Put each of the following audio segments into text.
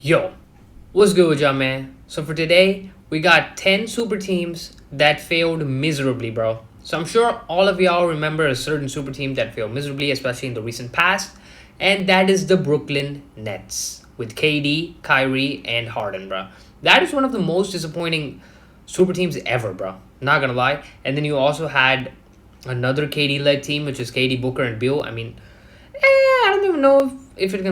Yo, what's good with y'all, man? So for today, we got 10 super teams that failed miserably, bro. So I'm sure all of y'all remember a certain super team that failed miserably, especially in the recent past, and that is the Brooklyn Nets with KD, Kyrie, and Harden, bro. That is one of the most disappointing super teams ever, bro. Not gonna lie. And then you also had another KD-led team, which is KD, Booker, and Beal. I mean, I don't even know if it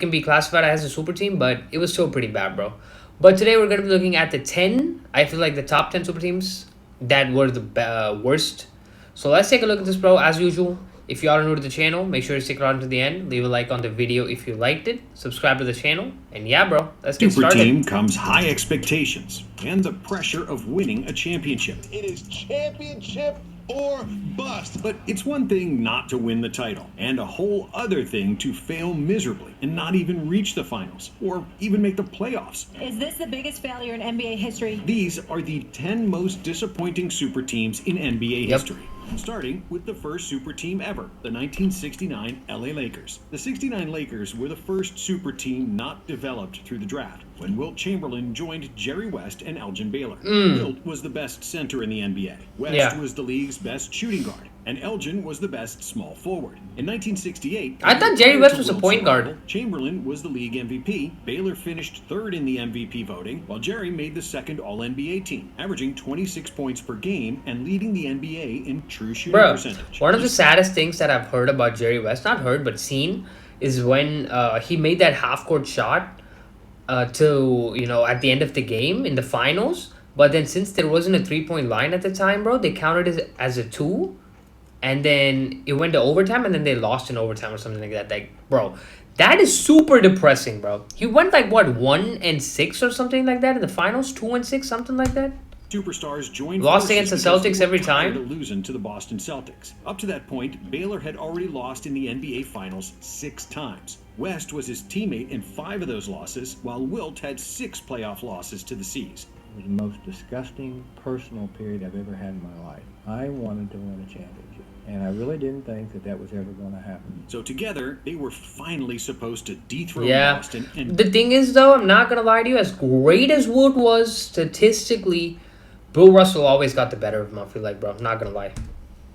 can be classified as a super team, but it was still pretty bad, bro. But today we're gonna be looking at the 10. I feel like the top 10 super teams that were the worst. So let's take a look at this, bro. As usual, if you are new to the channel, make sure to stick around to the end. Leave a like on the video if you liked it. Subscribe to the channel, and yeah, bro, let's get Super started. team comes high expectations and the pressure of winning a championship. It is championship or bust. But it's one thing not to win the title, and a whole other thing to fail miserably and not even reach the finals or even make the playoffs. Is this the biggest failure in NBA history? These are the 10 most disappointing super teams in NBA history. Starting with the first super team ever, the 1969 LA Lakers. The 69 Lakers were the first super team not developed through the draft, when Wilt Chamberlain joined Jerry West and Elgin Baylor. Wilt was the best center in the NBA. West was the league's best shooting guard, and Elgin was the best small forward. In 1968, I thought Jerry West was a point guard. Chamberlain was the league MVP. Baylor finished third in the MVP voting, while Jerry made the second All-NBA team, averaging 26 points per game and leading the NBA in true shooting percentage. One of the saddest things that I've heard about Jerry West, not heard but seen, is when he made that half-court shot at the end of the game in the finals. But then since there wasn't a three-point line at the time, bro, they counted it as a 2. And then it went to overtime, and then they lost in overtime or something like that. Like, bro, that is super depressing, bro. He went like, what, 1-6 or something like that in the finals? 2-6, something like that? Superstars joined lost against the Celtics every time. Losing to the Boston Celtics. Up to that point, Baylor had already lost in the NBA Finals 6 times. West was his teammate in 5 of those losses, while Wilt had 6 playoff losses to the C's. It was the most disgusting personal period I've ever had in my life. I wanted to win a championship, and I really didn't think that was ever going to happen. So together, they were finally supposed to dethrone Boston. And the thing is, though, I'm not going to lie to you, as great as Wood was statistically, Bill Russell always got the better of him, I feel like, bro. I'm not going to lie.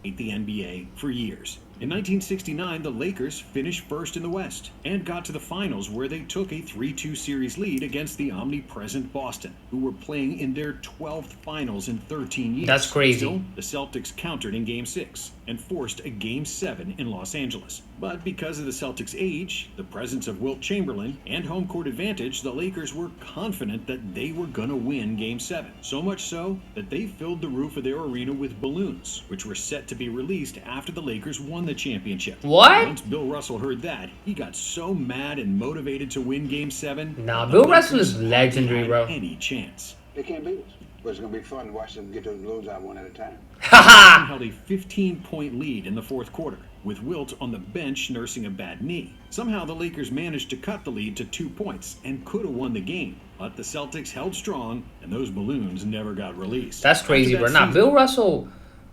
The NBA for years. In 1969, the Lakers finished first in the West and got to the finals, where they took a 3-2 series lead against the omnipresent Boston, who were playing in their 12th finals in 13 years. That's crazy. Still, the Celtics countered in Game 6 and forced a Game 7 in Los Angeles. But because of the Celtics' age, the presence of Wilt Chamberlain, and home court advantage, the Lakers were confident that they were going to win Game 7. So much so that they filled the roof of their arena with balloons, which were set to be released after the Lakers won the championship. What? Once Bill Russell heard that, he got so mad and motivated to win Game 7. Nah, Bill Russell is legendary, bro. Any chance. They can't beat us. But it's going to be fun to watch them get those balloons out one at a time. Haha! Held a 15-point lead in the fourth quarter, with Wilt on the bench nursing a bad knee. Somehow the Lakers managed to cut the lead to 2 points and could have won the game. But the Celtics held strong, and those balloons never got released. That's crazy, bro. Nah, Bill Russell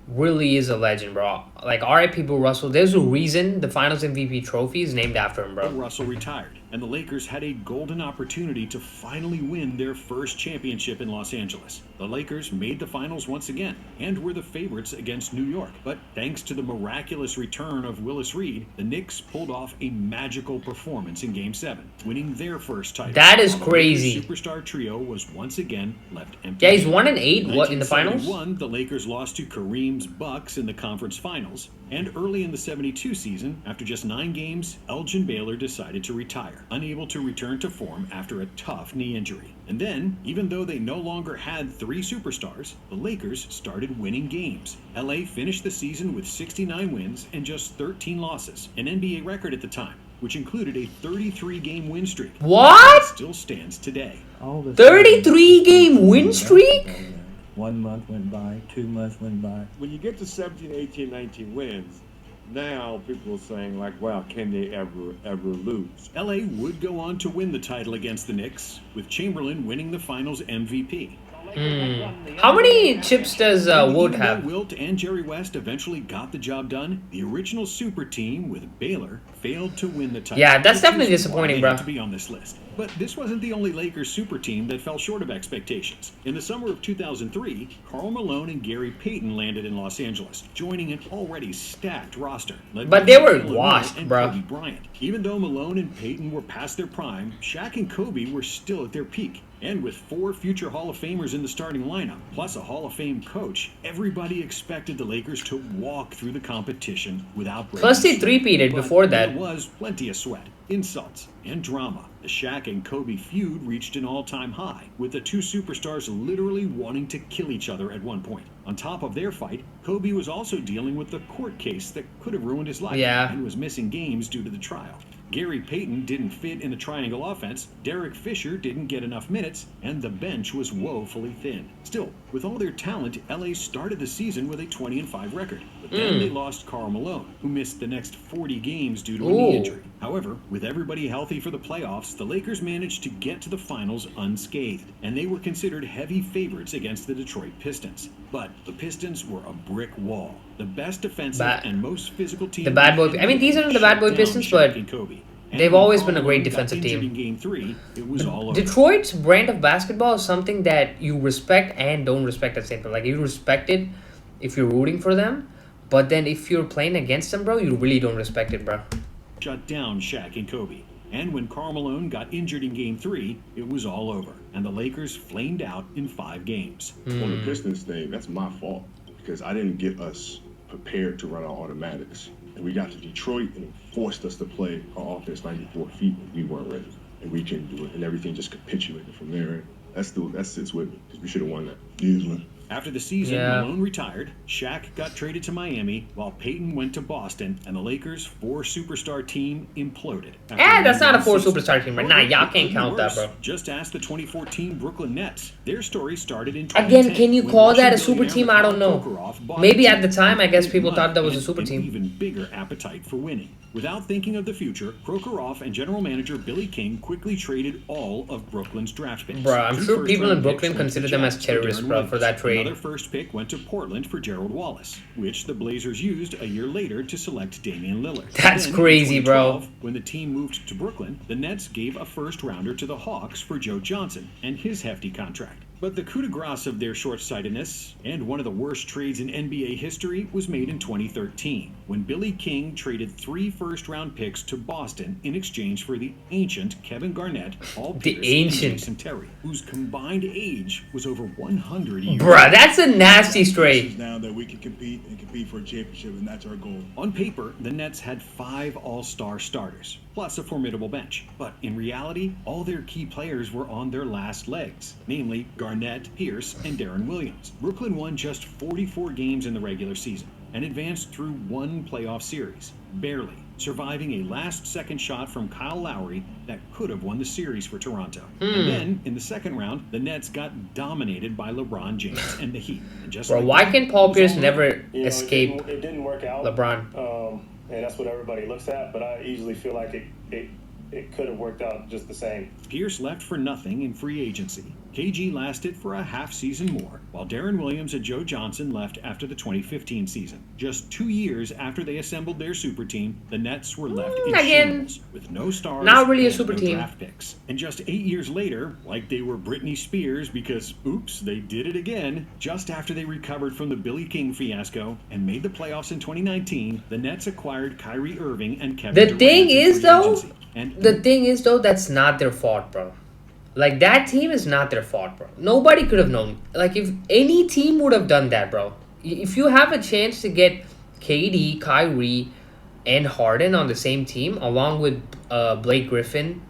really is a legend, bro. Like, R.I.P. Bill Russell. There's a reason the Finals MVP trophy is named after him, bro. Bill Russell retired, and the Lakers had a golden opportunity to finally win their first championship in Los Angeles. The Lakers made the finals once again and were the favorites against New York. But thanks to the miraculous return of Willis Reed, the Knicks pulled off a magical performance in Game 7, winning their first title. That is crazy. The superstar trio was once again left empty. Yeah, he's 1-8. What in the finals? The Lakers lost to Kareem's Bucks in the conference finals. And early in the 72 season, after just 9 games, Elgin Baylor decided to retire, unable to return to form after a tough knee injury. And then, even though they no longer had 3 superstars, the Lakers started winning games. LA finished the season with 69 wins and just 13 losses, an NBA record at the time, which included a 33-game win streak. What? That still stands today. 33-game win streak? 1 month went by, 2 months went by. When you get to 17, 18, 19 wins, now people are saying, like, wow, can they ever lose? LA would go on to win the title against the Knicks, with Chamberlain winning the finals MVP. The How many chips does Wood Even though have? Wilt and Jerry West eventually got the job done, the original super team with Baylor failed to win the title. Yeah, that's which definitely is why disappointing, they bro. had to be on this list. But this wasn't the only Lakers super team that fell short of expectations. In the summer of 2003, Karl Malone and Gary Payton landed in Los Angeles, joining an already stacked roster. led But by they were Shaquille O'Neal washed, and bro. Kobe Bryant. Even though Malone and Payton were past their prime, Shaq and Kobe were still at their peak. And with 4 future Hall of Famers in the starting lineup, plus a Hall of Fame coach, everybody expected the Lakers to walk through the competition without breaking Plus they sweat. three-peated But before that. there was plenty of sweat, insults, and drama. The Shaq and Kobe feud reached an all-time high, with the two superstars literally wanting to kill each other at one point. On top of their fight, Kobe was also dealing with the court case that could have ruined his life and was missing games due to the trial. Gary Payton didn't fit in the triangle offense, Derek Fisher didn't get enough minutes, and the bench was woefully thin. Still, with all their talent, LA started the season with a 20-5 record. But then they lost Karl Malone, who missed the next 40 games due to a knee injury. However, with everybody healthy for the playoffs, the Lakers managed to get to the finals unscathed, and they were considered heavy favorites against the Detroit Pistons. But the Pistons were a brick wall. The best defensive and most physical team. The bad boy. I mean, these aren't the bad boy Pistons, but they've always been a great defensive team. In Game 3, it was all over. Detroit's brand of basketball is something that you respect and don't respect at the same time. Like, you respect it if you're rooting for them, but then if you're playing against them, bro, you really don't respect it, bro. Shut down Shaq and Kobe. And when Karl Malone got injured in Game 3, it was all over, and the Lakers flamed out in 5 games. On the Pistons thing, that's my fault, because I didn't get us prepared to run our automatics. And we got to Detroit and it forced us to play our offense 94 feet and we weren't ready. And we couldn't do it. And everything just capitulated from there. That sits with me, because we should have won that easily. After the season, Malone retired, Shaq got traded to Miami, while Payton went to Boston, and the Lakers' 4-superstar team imploded. That's not a 4-superstar team, but nah, y'all can't count that, bro. Just ask the 2014 Brooklyn Nets. Their story started in Again, can you call that a super team? I don't know. Maybe at the time, I guess people thought that was a super team. Even bigger appetite for winning. Without thinking of the future, Prokhorov and general manager Billy King quickly traded all of Brooklyn's draft picks. Bro, I'm sure people in Brooklyn consider them as terrorists, bro, for that trade. Another first pick went to Portland for Gerald Wallace, which the Blazers used a year later to select Damian Lillard. That's crazy, bro. When the team moved to Brooklyn, the Nets gave a first-rounder to the Hawks for Joe Johnson and his hefty contract. But the coup de grace of their short-sightedness, and one of the worst trades in NBA history, was made in 2013, when Billy King traded 3 first-round picks to Boston in exchange for the ancient Kevin Garnett, Paul Pierce, and Jason Terry, whose combined age was over 100 years. Bruh, that's a nasty trade. Now that we can compete for a championship, and that's our goal. On paper, the Nets had 5 all-star starters, plus a formidable bench. But in reality, all their key players were on their last legs, namely Garnett, Pierce, and Darren Williams. Brooklyn won just 44 games in the regular season and advanced through 1 playoff series, barely, surviving a last-second shot from Kyle Lowry that could have won the series for Toronto. And then, in the second round, the Nets got dominated by LeBron James and the Heat. And just bro, like why that, can Paul Pierce never escape it didn't work out. LeBron? And that's what everybody looks at, but I easily feel like it could have worked out just the same. Pierce left for nothing in free agency. KG lasted for a half season more, while Darren Williams and Joe Johnson left after the 2015 season. Just 2 years after they assembled their super team, the Nets were left in shambles, with no stars, not really a and super no team. draft picks. And just 8 years later, like they were Britney Spears because, oops, they did it again, just after they recovered from the Billy King fiasco and made the playoffs in 2019, the Nets acquired Kyrie Irving and Kevin Durant. The thing is, though, And that's not their fault, bro. Like, that team is not their fault, bro. Nobody could have known. Like, if any team would have done that, bro. If you have a chance to get KD, Kyrie, and Harden on the same team, along with Blake Griffin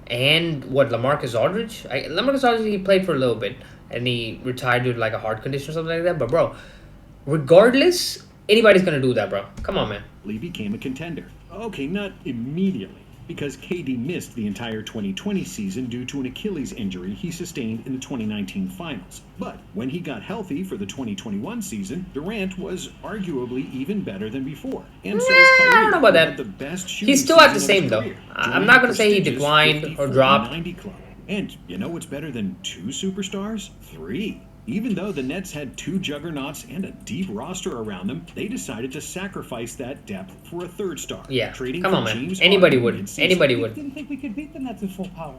and, LaMarcus Aldridge? LaMarcus Aldridge, he played for a little bit, and he retired due to, like, a heart condition or something like that. But, bro, regardless, anybody's going to do that, bro. Come on, man. Lee became a contender. Okay, not immediately, because KD missed the entire 2020 season due to an Achilles injury he sustained in the 2019 finals. But when he got healthy for the 2021 season, Durant was arguably even better than before. And so is Kyrie. I don't know about that. The best He's still at the same, though. I'm not going to say he declined or dropped. And you know what's better than 2 superstars? 3. Even though the Nets had two juggernauts and a deep roster around them, they decided to sacrifice that depth for a third star. Yeah, trading come for on, man. James Anybody Harden would. mid-season. Anybody We would. didn't think we could beat the Nets in full power.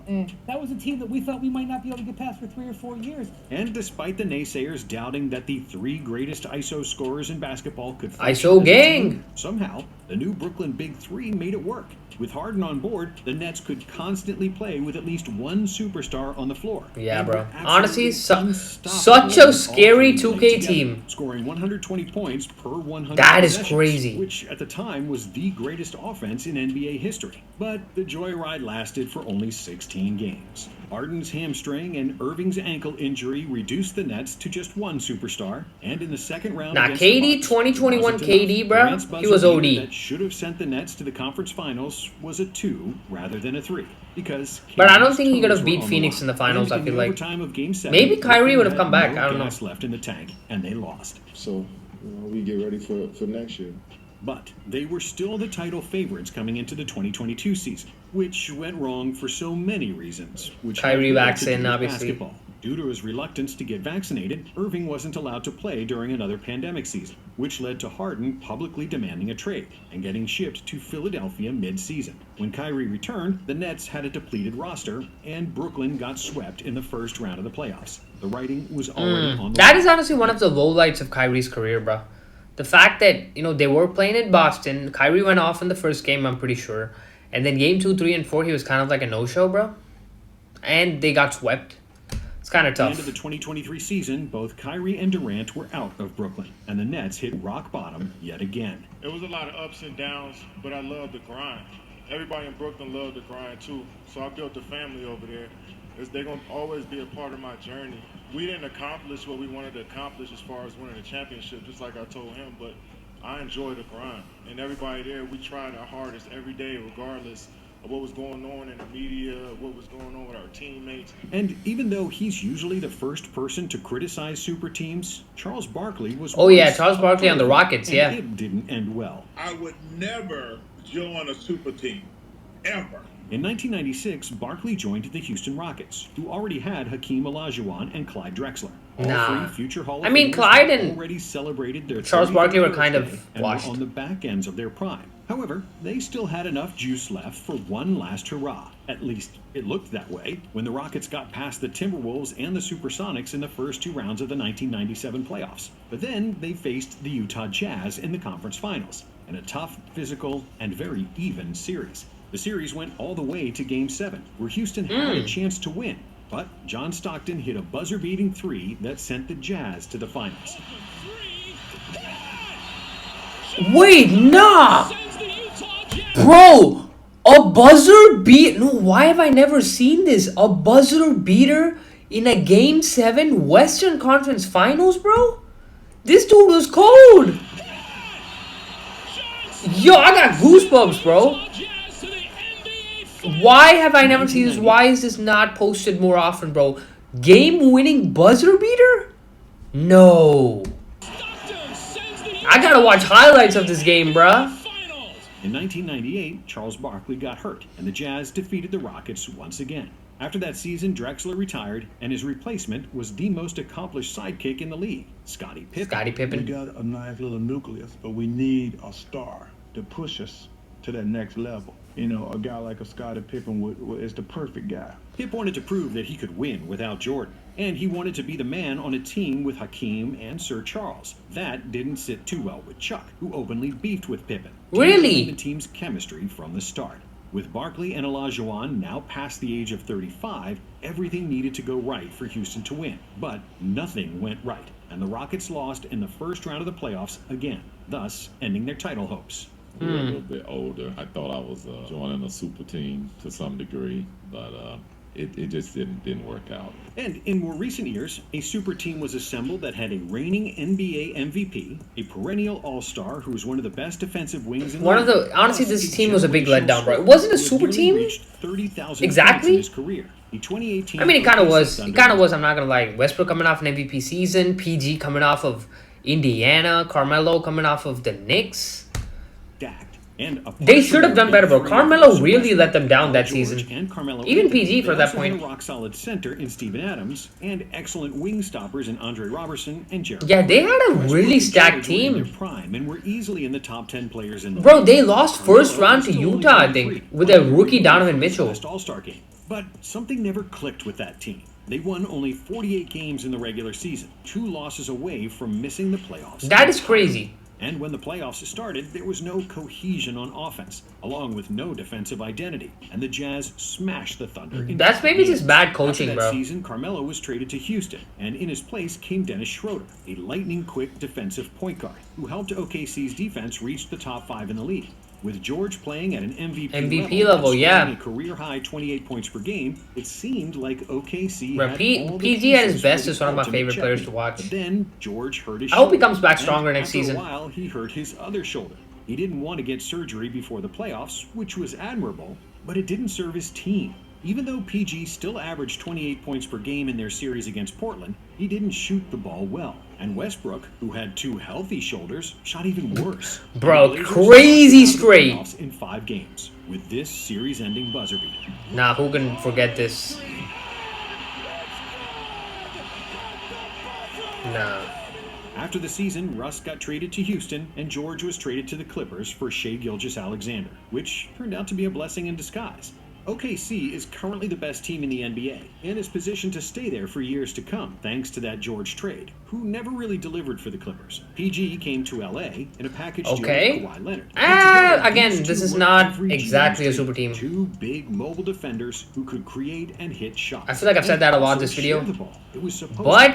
That was a team that we thought we might not be able to get past for 3 or 4 years. And despite the naysayers doubting that the three greatest ISO scorers in basketball could function ISO as a gang. team, somehow the new Brooklyn Big Three made it work. With Harden on board, the Nets could constantly play with at least one superstar on the floor. Yeah, They bro. were Honestly, absolutely such unstoppable a when all scary three 2K played together, team. scoring 120 points per 100 That is possessions, crazy. which at the time was the greatest offense in NBA history. But the joyride lasted for only 16 games. Harden's hamstring and Irving's ankle injury reduced the Nets to just one superstar, and in the second round Nah, against KD, the Bucks, 2021 it wasn't enough. KD, bro, Durant's he buzzer was beater OD. that should have sent the Nets to the conference finals was a 2 rather than a 3 because But I don't KD's think he could have toes beat were on Phoenix line. in the finals, And I feel the like. overtime of Game 7, Maybe Kyrie Brooklyn would have had come back, no I don't know. gas left in the tank, and they lost. So we get ready for next year. But they were still the title favorites coming into the 2022 season, which went wrong for so many reasons. Which had Kyrie little to vaccine, do with obviously. basketball. Due to his reluctance to get vaccinated, Irving wasn't allowed to play during another pandemic season, which led to Harden publicly demanding a trade and getting shipped to Philadelphia mid-season. When Kyrie returned, the Nets had a depleted roster, and Brooklyn got swept in the first round of the playoffs. The writing was already on the That wall. is honestly one of the lowlights of Kyrie's career, bro. The fact that, they were playing in Boston. Kyrie went off in the first game, I'm pretty sure. And then game 2, 3, and 4, he was kind of like a no-show, bro. And they got swept. It's kind of At the tough. end of the 2023 season, both Kyrie and Durant were out of Brooklyn, and the Nets hit rock bottom yet again. It was a lot of ups and downs, but I love the grind. Everybody in Brooklyn loved the grind too, so I built a family over there. They're going to always be a part of my journey. We didn't accomplish what we wanted to accomplish as far as winning a championship, just like I told him, but I enjoy the grind. And everybody there, we tried our hardest every day, regardless of what was going on in the media, what was going on with our teammates. And even though he's usually the first person to criticize super teams, Charles Barkley was Oh, yeah, once Charles Barkley on the opponent, Rockets, and yeah. it didn't end well. I would never join a super team, ever. In 1996, Barkley joined the Houston Rockets, who already had Hakeem Olajuwon and Clyde Drexler. All Nah. three future Hall of I mean, Famers Clyde had and already celebrated their Charles 35th Barkley were kind of birthday and washed. were on the back ends of their prime. However, they still had enough juice left for one last hurrah. At least, it looked that way when the Rockets got past the Timberwolves and the Supersonics in the first 2 rounds of the 1997 playoffs. But then they faced the Utah Jazz in the conference finals, in a tough, physical, and very even series. The series went all the way to Game 7, where Houston had a chance to win. But John Stockton hit a buzzer-beating 3 that sent the Jazz to the finals. Wait, nah! Bro! A buzzer beat... No, why have I never seen this? A buzzer beater in a Game 7 Western Conference Finals, bro? This dude was cold! Yo, I got goosebumps, bro. Why have I never seen this? Why is this not posted more often, bro? Game-winning buzzer beater? No. I gotta watch highlights of this game, bruh. In 1998, Charles Barkley got hurt, and the Jazz defeated the Rockets once again. After that season, Drexler retired, and his replacement was the most accomplished sidekick in the league, Scottie Pippen. Scottie We Pippen. got a nice little nucleus, but we need a star to push us to that next level. You know, a guy like a Scottie Pippen is the perfect guy. Pip wanted to prove that he could win without Jordan, and he wanted to be the man on a team with Hakeem and Sir Charles. That didn't sit too well with Chuck, who openly beefed with Pippen. Really? The team's chemistry from the start. With Barkley and Olajuwon now past the age of 35, everything needed to go right for Houston to win. But nothing went right, and the Rockets lost in the first round of the playoffs again, thus ending their title hopes. We were a little bit older. I thought I was joining a super team to some degree, but it just didn't work out. And in more recent years, a super team was assembled that had a reigning NBA MVP, a perennial all-star who was one of the best defensive wings in the league. Honestly, plus this a team was a big generational letdown, bro. scorer Was it a who had super nearly team? reached 30,000 Exactly. points in his career. The 2018 I mean, it kind of was. Thunder It kind of was. I'm not gonna lie. Westbrook coming off an MVP season. PG coming off of Indiana. Carmelo coming off of the Knicks. stacked And They should have done better, bro. three Carmelo of really Westbrook, let them down that George, season. and Carmelo Even Anthony. PG for They that also had point. a rock-solid center in Steven Adams and excellent wing stoppers in Andre Robertson and Jared. Yeah, they had a Westbrook really and stacked George were in team. their prime and were easily in the top 10 players in the Bro, league. they lost first Carmelo round to was still only Utah, I 23, think, with a playing rookie Donovan for his Mitchell. first All-Star game. But something never clicked with that team. They won only 48 games in the regular season, 2 losses away from missing the playoffs. That is crazy. And when the playoffs started, there was no cohesion on offense, along with no defensive identity, and the Jazz smashed the Thunder. That's maybe just bad After coaching, that bro. season, Carmelo was traded to Houston, and in his place came Dennis Schroeder, a lightning-quick defensive point guard, who helped OKC's defense reach the top 5 in the league. With George playing at an MVP level, and yeah. scoring a career-high 28 points per game, it seemed like OKC Bro, had all the PG at his pieces best for is the one of my ultimate favorite players to champion. watch. But then George hurt his I hope he shoulder, comes back and stronger next after season. a while, he hurt his other shoulder. He didn't want to get surgery before the playoffs, which was admirable, but it didn't serve his team. Even though PG still averaged 28 points per game in their series against Portland, he didn't shoot the ball well. And Westbrook, who had 2 healthy shoulders, shot even worse. Bro, The Blazers crazy lost out of the straight. playoffs in 5 games, with this series-ending buzzer beater. Nah, who can forget this? Nah. After the season, Russ got traded to Houston, and George was traded to the Clippers for Shai Gilgeous-Alexander, which turned out to be a blessing in disguise. OKC is currently the best team in the NBA and is positioned to stay there for years to come thanks to that George trade, who never really delivered for the Clippers. PG came to LA in a package deal with Kawhi Leonard. Again, this is not exactly a super team. 2 big mobile defenders who could create and hit shots. I feel like I've said that a lot in this video. But,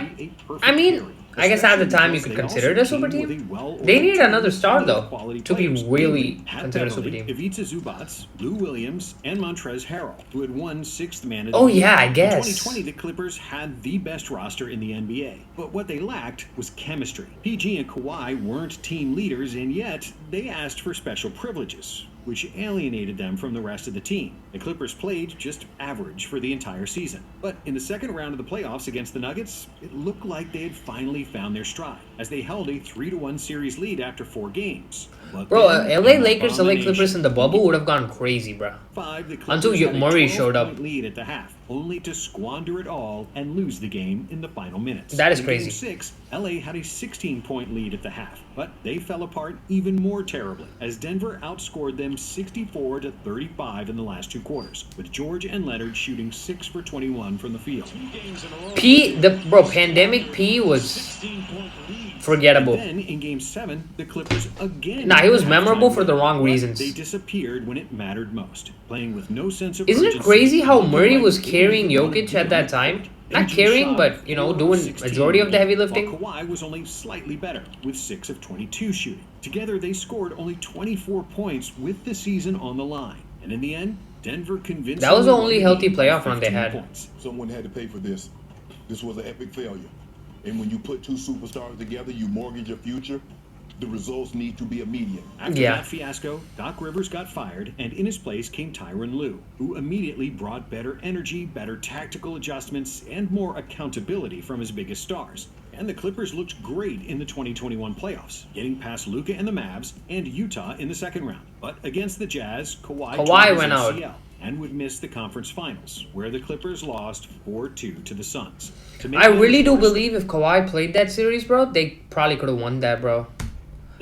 I mean, I guess at the time you could consider it a super team. They needed another star, though, to be really considered a super team. Ivica Zubac, Lou Williams, and Montrezl Harrell, who had won 6th Man of the Oh, Year. yeah, I In guess. 2020, the Clippers had the best roster in the NBA, but what they lacked was chemistry. PG and Kawhi weren't team leaders, and yet they asked for special privileges, which alienated them from the rest of the team. The Clippers played just average for the entire season. But in the second round of the playoffs against the Nuggets, it looked like they had finally found their stride, as they held a 3-1 series lead after 4 games. But Bro, then, LA an Lakers, LA Clippers abomination. in the bubble would have gone crazy, bro. 5, the Until Clippers had a Murray showed up. 12-point lead at the half, only to squander it all and lose the game in the final minutes. That is In crazy. Game 6, LA had a 16-point lead at the half, but they fell apart even more terribly as Denver outscored them 64-35 in the last 2 quarters, with George and Leonard shooting 6 for 21 from the field. Pandemic P was forgettable. And then in Game 7, the Clippers again. Nah, he was had memorable halftime for the lead, wrong but reasons. They disappeared when it mattered most, playing with no sense of Isn't it urgency, crazy how looking Murray like was they carrying didn't want to Jokic be at that on the time? court. Not PG carrying, shot but, you know, 4 of doing 16, majority of the heavy lifting. While Kawhi was only slightly better, with 6 of 22 shooting. Together, they scored only 24 points with the season on the line. And in the end, Denver convinced That was the only healthy playoff run they had. Someone had to pay for this. This was an epic failure. And when you put 2 superstars together, you mortgage your future. The results need to be immediate. After that fiasco, Doc Rivers got fired, and in his place came Tyronn Lue, who immediately brought better energy, better tactical adjustments, and more accountability from his biggest stars. And the Clippers looked great in the 2021 playoffs, getting past Luka and the Mavs and Utah in the second round. But against the Jazz, Kawhi went out. ACL and would miss the conference finals, where the Clippers lost 4-2 to the Suns. I really do believe if Kawhi played that series, bro, they probably could have won that, bro.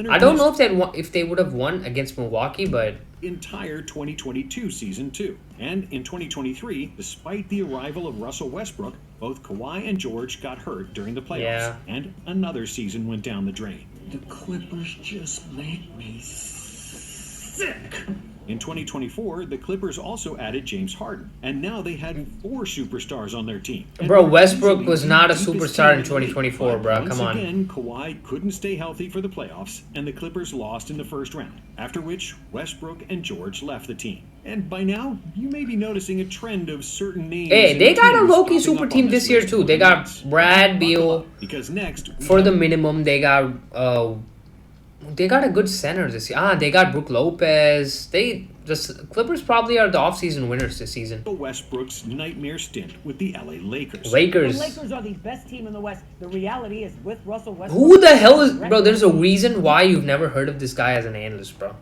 I don't know if they would have won against Milwaukee, but entire 2022 season too. And in 2023, despite the arrival of Russell Westbrook, both Kawhi and George got hurt during the playoffs, and another season went down the drain. The Clippers just make me sick. In 2024, the Clippers also added James Harden, and now they had 4 superstars on their team. bro, Westbrook was not a superstar in 2024, bro. Come on. Once again, Kawhi couldn't stay healthy for the playoffs, and the Clippers lost in the first round, after which Westbrook and George left the team. And by now, you may be noticing a trend of certain names. Hey, they got a teams low-key popping super up team on this year, list too. They got Brad Beal. Because next, for the minimum, they got a good center this year. They got Brook Lopez. The Clippers probably are the offseason winners this season. Westbrook's nightmare stint with the LA Lakers. The Lakers are the best team in the West. The reality is with Russell Westbrook. Who the hell is... Bro, there's a reason why you've never heard of this guy as an analyst, bro.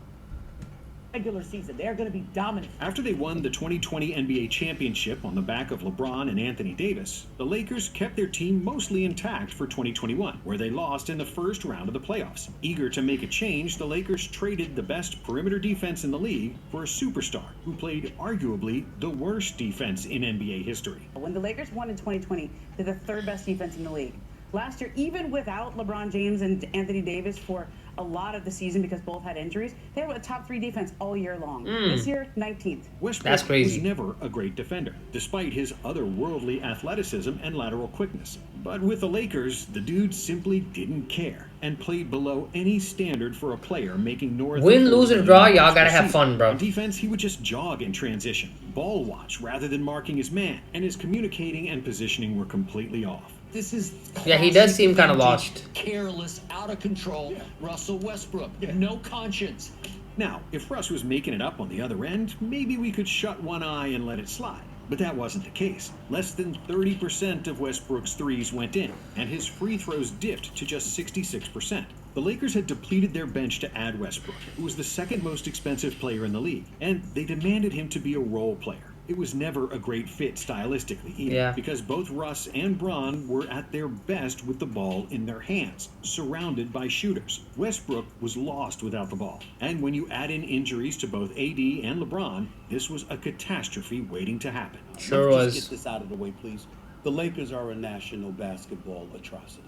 regular season. They're going to be dominant. After they won the 2020 NBA championship on the back of LeBron and Anthony Davis, the Lakers kept their team mostly intact for 2021, where they lost in the first round of the playoffs. Eager to make a change, the Lakers traded the best perimeter defense in the league for a superstar who played arguably the worst defense in NBA history. When the Lakers won in 2020, they're the third best defense in the league. Last year, even without LeBron James and Anthony Davis for a lot of the season because both had injuries, they were a top 3 defense all year long. This year, 19th. Westbrook That's crazy. was never a great defender, despite his otherworldly athleticism and lateral quickness. But with the Lakers, the dude simply didn't care and played below any standard for a player making north. Win, lose, or draw, y'all gotta have fun, bro. On defense, he would just jog in transition, ball watch rather than marking his man, and his communicating and positioning were completely off. This is Yeah, he does seem kind of lost. careless, out of control. Russell Westbrook, no conscience. Now, if Russ was making it up on the other end, maybe we could shut one eye and let it slide. But that wasn't the case. Less than 30% of Westbrook's threes went in, and his free throws dipped to just 66%. The Lakers had depleted their bench to add Westbrook, who was the second most expensive player in the league, and they demanded him to be a role player. It was never a great fit stylistically either, because both Russ and Bron were at their best with the ball in their hands, surrounded by shooters. Westbrook was lost without the ball, and when you add in injuries to both AD and LeBron, this was a catastrophe waiting to happen. Sure Let's was. just get this out of the way, please. The Lakers are a national basketball atrocity.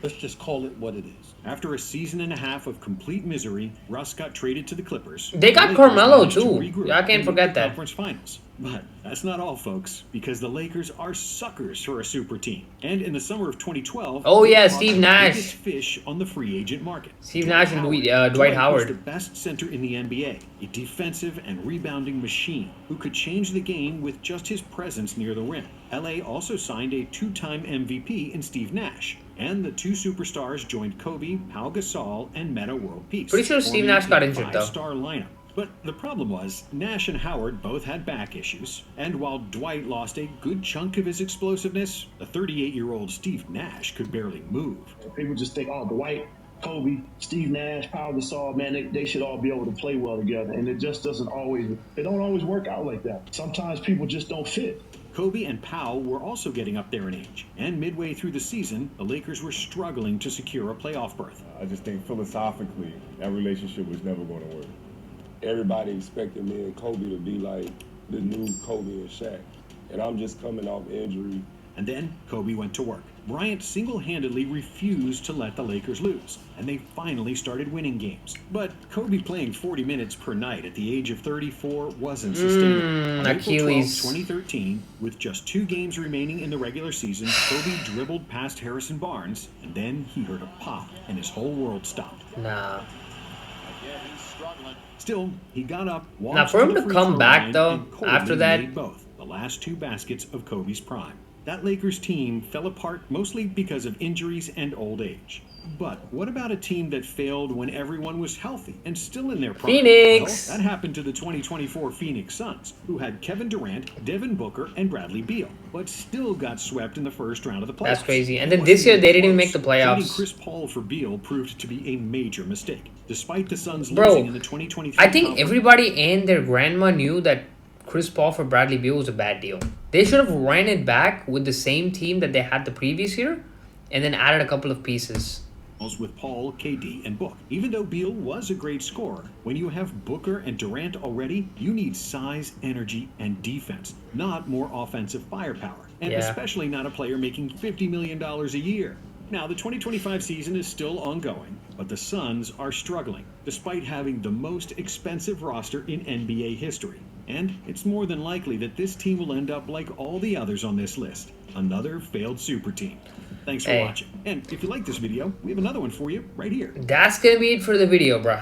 Let's just call it what it is. After a season and a half of complete misery, Russ got traded to the Clippers. They got Lakers Carmelo managed to too. regroup I can't and make forget the that. Conference finals. But that's not all, folks, because the Lakers are suckers for a super team. And in the summer of 2012, Oh, yeah, they caught Steve the Nash. biggest fish on the free agent market. Steve Nash and Dwight was Howard. the best center in the NBA, a defensive and rebounding machine who could change the game with just his presence near the rim. LA also signed a 2-time MVP in Steve Nash, and the 2 superstars joined Kobe, Pau Gasol, and Meta World Peace. Pretty sure Steve forming Nash got a injured, though. 5-star lineup. But the problem was, Nash and Howard both had back issues, and while Dwight lost a good chunk of his explosiveness, the 38-year-old Steve Nash could barely move. People just think, oh, Dwight, Kobe, Steve Nash, Pau Gasol, man, they should all be able to play well together, and it just don't always work out like that. Sometimes people just don't fit. Kobe and Pau were also getting up there in age, and midway through the season, the Lakers were struggling to secure a playoff berth. I just think philosophically, that relationship was never going to work. Everybody expected me and Kobe to be like the new Kobe and Shaq. And I'm just coming off injury. And then Kobe went to work. Bryant single-handedly refused to let the Lakers lose, and they finally started winning games. But Kobe playing 40 minutes per night at the age of 34 wasn't sustainable. On April 12, Achilles. 2013, with just 2 games remaining in the regular season, Kobe dribbled past Harrison Barnes, and then he heard a pop, and his whole world stopped. Nah. Still, he got up, walked Now, for him to the to free come throw back, line, though, and Kobe after that- made both the last 2 baskets of Kobe's prime. That Lakers team fell apart mostly because of injuries and old age. But what about a team that failed when everyone was healthy and still in their prime? Phoenix! Well, that happened to the 2024 Phoenix Suns, who had Kevin Durant, Devin Booker, and Bradley Beal, but still got swept in the first round of the playoffs. That's crazy. And then this year, they didn't even make the Trading playoffs. Chris Paul for Beal proved to be a major mistake, despite the Suns Bro, losing in the 2023 I think conference. everybody and their grandma knew that Chris Paul for Bradley Beal was a bad deal. They should have ran it back with the same team that they had the previous year and then added a couple of pieces. With Paul, KD, and Book. Even though Beal was a great scorer, when you have Booker and Durant already, you need size, energy, and defense, not more offensive firepower. And Yeah. especially not a player making $50 million a year. Now, the 2025 season is still ongoing, but the Suns are struggling, despite having the most expensive roster in NBA history. And it's more than likely that this team will end up like all the others on this list, another failed super team. Thanks for Hey. watching. And if you like this video, we have another one for you right here. That's gonna be it for the video, bruh.